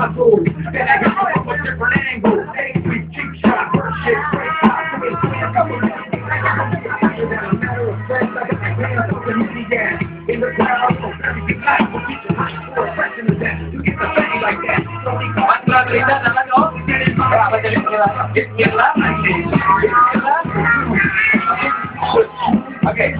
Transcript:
nozzle. Then I got from a different angle. Hey, sweet cheap shot, first shit, straight pop. Give me a couple of minutes. Matter of fact, I got my hands up in the gas. In the crowd, so everything nice. We'll keep it hot for a fraction of that. You get the thing like that. Slowly go. Okay,